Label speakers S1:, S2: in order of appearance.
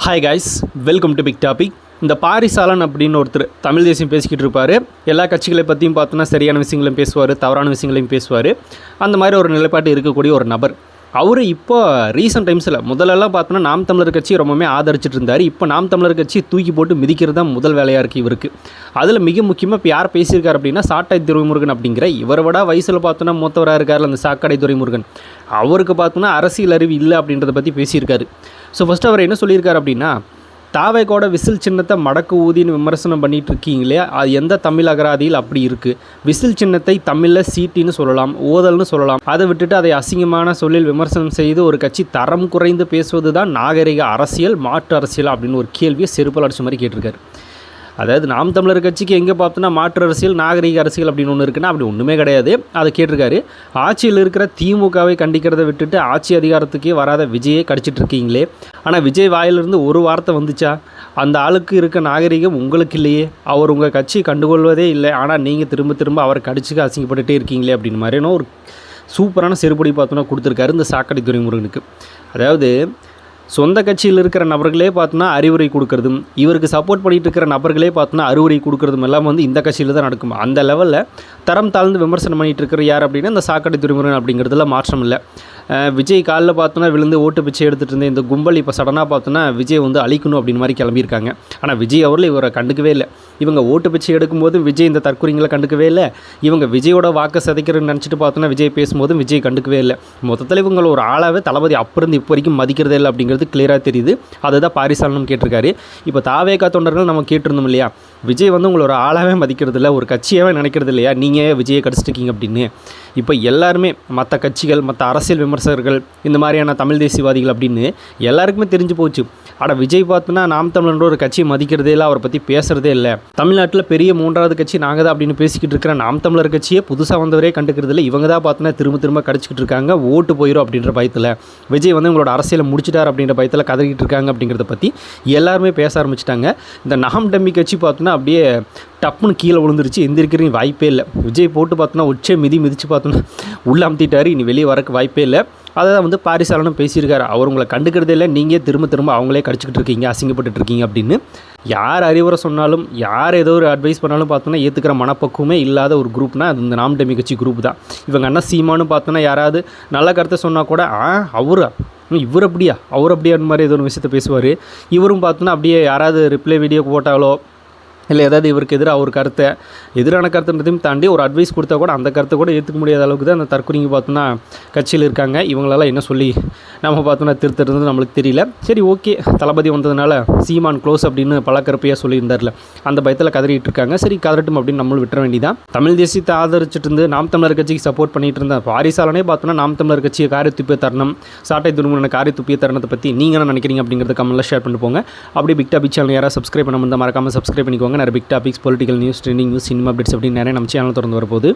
S1: Hi guys, welcome to big topic. இந்த பாரிசாலன் அப்படின்னு ஒருத்தர் தமிழ் தேசியம் பேசிக்கிட்டு இருப்பார். எல்லா கட்சிகளை பற்றியும் பார்த்தோன்னா சரியான விஷயங்களையும் பேசுவார், தவறான விஷயங்களையும் பேசுவார். அந்த மாதிரி ஒரு நிலைப்பாட்டு இருக்கக்கூடிய ஒரு நபர். அவர் இப்போ ரீசெண்ட் டைம்ஸில் முதலெல்லாம் பார்த்தோன்னா நாம் தமிழர் கட்சி ரொம்பவே ஆதரிச்சிட்டு இருந்தார். இப்போ நாம் தமிழர் கட்சி தூக்கி போட்டு மிதிக்கிறது தான் முதல் வேலையாக இருக்குது இவருக்கு. அதில் மிக முக்கியமாக இப்போ யார் பேசியிருக்கார் அப்படின்னா சாட்டை துரைமுருகன் அப்படிங்கிற இவரை விட வயசில் பார்த்தோன்னா மூத்தவராக இருக்கார் அந்த சாக்கடை துரைமுருகன். அவருக்கு பார்த்தோன்னா அரசியல் அறிவு இல்லை அப்படின்றத பற்றி பேசியிருக்காரு. ஸோ ஃபஸ்ட்டு அவர் என்ன சொல்லியிருக்கார் அப்படின்னா, தாவேக்கோட விசில் சின்னத்தை மடக்கு ஊதின்னு விமர்சனம் பண்ணிகிட்டு இருக்கீங்களே, அது எந்த தமிழ் அகராதியில் அப்படி இருக்குது? விசில் சின்னத்தை தமிழில் சீட்டின்னு சொல்லலாம், ஓதல்னு சொல்லலாம். அதை விட்டுட்டு அதை அசிங்கமான சொல்லில் விமர்சனம் செய்து ஒரு கட்சி தரம் குறைந்து பேசுவது தான் நாகரிக அரசியல், மாற்று அரசியல் அப்படின்னு ஒரு கேள்வியை செருப்பால் அடிச்ச மாதிரி கேட்டிருக்காரு. அதாவது நாம் தமிழர் கட்சிக்கு எங்கே பார்த்தோன்னா மாற்று அரசியல், நாகரிக அரசியல் அப்படின்னு ஒன்று இருக்குன்னா அப்படி ஒன்றுமே கிடையாது. அதை கேட்டிருக்காரு. ஆட்சியில் இருக்கிற திமுகவை கண்டிக்கிறத விட்டுட்டு ஆட்சி அதிகாரத்துக்கே வராத விஜயை கடிச்சிட்டு இருக்கீங்களே, ஆனால் விஜய் வாயிலிருந்து ஒரு வார்த்தை வந்துச்சா? அந்த ஆளுக்கு இருக்க நாகரிகம் உங்களுக்கு இல்லையே, அவர் உங்கள் கட்சி கண்டுகொள்வதே இல்லை, ஆனால் நீங்கள் திரும்ப திரும்ப அவரை கடிச்சுக்க அசிங்கப்பட்டுகிட்டே இருக்கீங்களே அப்படின்னு மாதிரியான ஒரு சூப்பரான செருப்படி பார்த்தோன்னா கொடுத்துருக்காரு இந்த சாக்கடை துரைமுருகனுக்கு. அதாவது சொந்த கட்சியில் இருக்கிற நபர்களே பார்த்தோன்னா அறிவுரை கொடுக்குறதும், இவருக்கு சப்போர்ட் பண்ணிகிட்டு இருக்கிற நபர்களே பார்த்தோன்னா அறிவுரை கொடுக்குறதும் எல்லாம் இந்த கட்சியில் தான் நடக்கும். அந்த லெவலில் தரம் தாழ்ந்து விமர்சனம் பண்ணிகிட்டு இருக்கிற யார் அப்படின்னா இந்த சாக்கடை துரைமுருகன் அப்படிங்கிறதுல மாற்றம் இல்லை. விஜய் காலில் பார்த்தோன்னா விழுந்து ஓட்டு பிச்சை எடுத்துகிட்டு இருந்தேன் இந்த கும்பல் இப்போ சடனாக பார்த்தோன்னா விஜய் அழிக்கணும் அப்படின்னு மாதிரி கிளம்பியிருக்காங்க. ஆனால் விஜய் அவர்கள் இவரை கண்டுக்கவே இல்லை. இவங்க ஓட்டு பிச்சை எடுக்கும்போதும் விஜய் இந்த தற்கொலைங்களை கண்டுக்கவே இல்லை. இவங்க விஜயோட வாக்கை சதைக்கிறன்னு நினச்சிட்டு பார்த்தோன்னா விஜய் பேசும்போதும் விஜய் கண்டுக்கவே இல்லை. மொத்தத்தில் இவங்க ஒரு ஆளாகவே தளபதி அப்புறம் இப்போ வரைக்கும் மதிக்கிறதே இல்லை அப்படிங்கிறது கிளியராக தெரியுது. அதுதான் பாரிசாலனும் கேட்டிருக்காரு. இப்போ தாவேகா தொண்டர்கள் நம்ம கேட்டிருந்தோம் இல்லையா, விஜய் உங்களை ஒரு ஆளாகவே மதிக்கிறது இல்லை, ஒரு கட்சியாகவே நினைக்கிறது இல்லையா, நீங்கள் விஜயை கடிச்சிட்ருக்கீங்க அப்படின்னு. இப்போ எல்லாருமே மற்ற கட்சிகள், மற்ற அரசியல் விமர்சகர்கள், இந்த மாதிரியான தமிழ் தேசியவாதிகள் அப்படின்னு எல்லாருக்குமே தெரிஞ்சு போச்சு. ஆனால் விஜய் பார்த்தோன்னா நாம் தமிழன்ற ஒரு கட்சியை மதிக்கிறதே இல்லை, அவரை பற்றி பேசுகிறதே இல்லை. தமிழ்நாட்டில் பெரிய மூன்றாவது கட்சி நாங்கள் தான் அப்படின்னு பேசிக்கிட்டு இருக்கிற நாம் தமிழர் கட்சியே புதுசாக வந்தவரே கண்டுக்கிறது இல்லை. இவங்க தான் பார்த்தோன்னா திரும்ப கடிச்சிக்கிட்டு இருக்காங்க, ஓட்டு போயிடும் அப்படின்ற பயத்தில். விஜய் உங்களோட அரசியலை முடிச்சிட்டார் அப்படின்ற பயத்தில் கதறிக்கிட்டு இருக்காங்க அப்படிங்கிறத பற்றி எல்லாருமே பேச ஆரம்பிச்சிட்டாங்க. இந்த நாம் டம்மி கட்சி பார்த்தோன்னா அப்படியே டப்புன்னு கீழே விழுந்துருச்சு, எந்திரிக்கிறீங்க வாய்ப்பே இல்லை. விஜய் போட்டு பார்த்தோன்னா உச்சே மிதிச்சு பார்த்தோன்னா உள்ளே அமுத்திட்டாரு, இனி வெளியே வரக்கு வாய்ப்பே இல்லை. அதை தான் பாரிசாலனும் பேசியிருக்காரு. அவர் உங்களை கண்டுக்கிறதே இல்லை, நீங்கள் திரும்ப அவங்களே கடிச்சிக்கிட்டு இருக்கீங்க, அசிங்கப்பட்டு இருக்கீங்க அப்படின்னு. யார் அறிவுரை சொன்னாலும், யார் ஏதோ ஒரு அட்வைஸ் பண்ணாலும் பார்த்தோன்னா ஏற்றுக்கிற மனப்பக்குவமே இல்லாத ஒரு குரூப்னா அது இந்த நாம் டம்மி கட்சி குரூப் தான். இவங்க அண்ணா சீமானு பார்த்தோன்னா யாராவது நல்ல கருத்தை சொன்னால் கூட இவர் அப்படியா அவர் அப்படியான மாதிரி ஏதோ ஒரு விஷயத்தை பேசுவார். இவரும் பார்த்தோன்னா அப்படியே யாராவது ரிப்ளை வீடியோ போட்டாலோ இல்லை ஏதாவது இவருக்கு எதிராக ஒரு கருத்தை, எதிரான கருத்துன்றதையும் தாண்டி ஒரு அட்வைஸ் கொடுத்தா கூட அந்த கருத்தை கூட ஏற்றுக்க முடியாத அளவுக்கு தான் அந்த தற்கொலைங்க பார்த்தோன்னா கட்சியில் இருக்காங்க. இவங்களெல்லாம் என்ன சொல்லி நம்ம பார்த்தோன்னா திருத்துறது நம்மளுக்கு தெரியல. சரி, ஓகே, தளபதி வந்ததுனால சீமான் க்ளோஸ் அப்படின்னு பலக்கரப்பையாக சொல்லியிருந்தார்ல, அந்த பயத்தில் கதறிட்டு இருக்காங்க. சரி, கதறட்டும் அப்படின்னு நம்மளும் விட்டுற வேண்டியதான். தமிழ் தேசியத்தை ஆதரிச்சிட்டு இருந்து நாம் தமிழர் கட்சிக்கு சப்போர்ட் பண்ணிட்டு இருந்த பாரிசாலனே பார்த்தோன்னா நாம் தமிழர் கட்சியை காரி துப்பிய தருணம், சாட்டை துருமுன காரி துப்பிய தருணத்தை பற்றி நீங்கள் என்ன நினைக்கிறீங்க அப்படிங்கிறத கமெண்ட்டில் ஷேர் பண்ணிட்டு போங்க. அப்படியே பிக் டாபிக் சேனல் யாராவது சப்ஸ்கிரைப் பண்ண மறக்காமல் சப்ஸ்கிரைப் பண்ணிக்கோங்க. நிறைய big topics, political news, trending news, cinema updates அப்படின்னு நிறைய நம்ம சேனல் திறந்து வரப்போகுது.